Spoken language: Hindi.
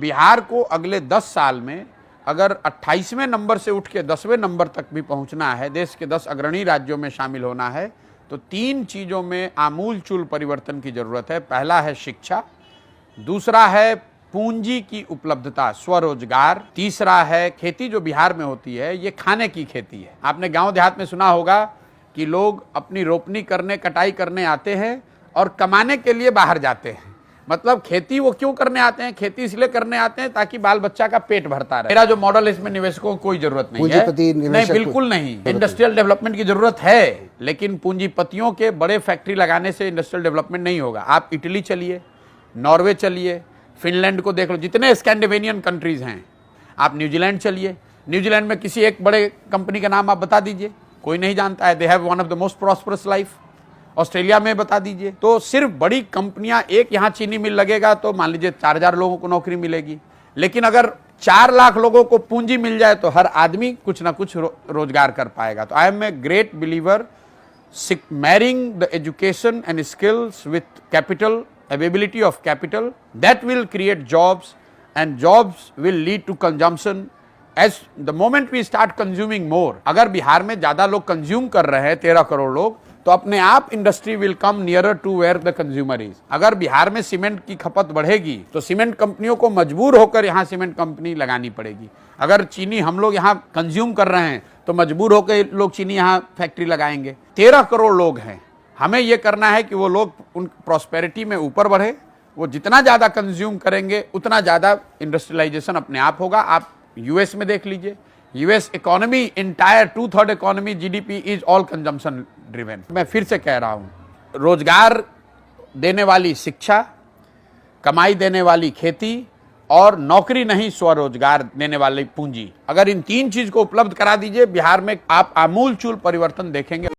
बिहार को अगले 10 साल में अगर 28वें नंबर से उठ के 10वें नंबर तक भी पहुंचना है, देश के 10 अग्रणी राज्यों में शामिल होना है, तो 3 चीज़ों में आमूलचूल परिवर्तन की ज़रूरत है। पहला है शिक्षा, दूसरा है पूंजी की उपलब्धता, स्वरोजगार, तीसरा है खेती जो बिहार में होती है ये खाने की खेती है। आपने गांव देहात में सुना होगा कि लोग अपनी रोपनी करने, कटाई करने आते हैं और कमाने के लिए बाहर जाते हैं। मतलब खेती वो क्यों करने आते हैं? खेती इसलिए करने आते हैं ताकि बाल बच्चा का पेट भरता रहे। मेरा जो मॉडल है इसमें निवेशकों को कोई जरूरत नहीं है, नहीं, बिल्कुल नहीं। इंडस्ट्रियल डेवलपमेंट की जरूरत है, लेकिन पूंजीपतियों के बड़े फैक्ट्री लगाने से इंडस्ट्रियल डेवलपमेंट नहीं होगा। आप इटली चलिए, नॉर्वे चलिए, फिनलैंड को देख लो, जितने स्कैंडिनेवियन कंट्रीज हैं। आप न्यूजीलैंड चलिए, न्यूजीलैंड में किसी एक बड़े कंपनी का नाम आप बता दीजिए, कोई नहीं जानता है। They have one of the most prosperous life. Australia में बता दीजिए। तो सिर्फ बड़ी कंपनियां, एक यहां चीनी मिल लगेगा तो मान लीजिए 4000 लोगों को नौकरी मिलेगी, लेकिन अगर 4 लाख लोगों को पूंजी मिल जाए तो हर आदमी कुछ ना कुछ रोजगार कर पाएगा। तो I am a great believer marrying the education and skills with capital, availability of capital, that will create jobs, and jobs will lead to consumption. As the moment we start consuming more, अगर बिहार में ज्यादा लोग कंज्यूम कर रहे हैं, 13 करोड़ लोग, तो अपने आप industry will come nearer to where the consumer is. अगर बिहार में सीमेंट की खपत बढ़ेगी तो सीमेंट कंपनियों को मजबूर होकर यहाँ सीमेंट कंपनी लगानी पड़ेगी। अगर चीनी हम लोग यहाँ कंज्यूम कर रहे हैं तो मजबूर होकर लोग चीनी यहाँ फैक्ट्री लगाएंगे। 13 करोड़ लोग हैं, हमें यह करना है कि वो लोग उन प्रॉस्पेरिटी में ऊपर बढ़े। वो जितना ज़्यादा कंज्यूम करेंगे उतना ज़्यादा इंडस्ट्रियलाइजेशन अपने आप होगा। आप यूएस में देख लीजिए, US economy entire 2/3 economy GDP is all consumption driven. मैं फिर से कह रहा हूँ, रोजगार देने वाली शिक्षा, कमाई देने वाली खेती और नौकरी नहीं स्वरोजगार देने वाली पूंजी, अगर इन 3 चीज को उपलब्ध करा दीजिए, बिहार में आप आमूलचूल परिवर्तन देखेंगे।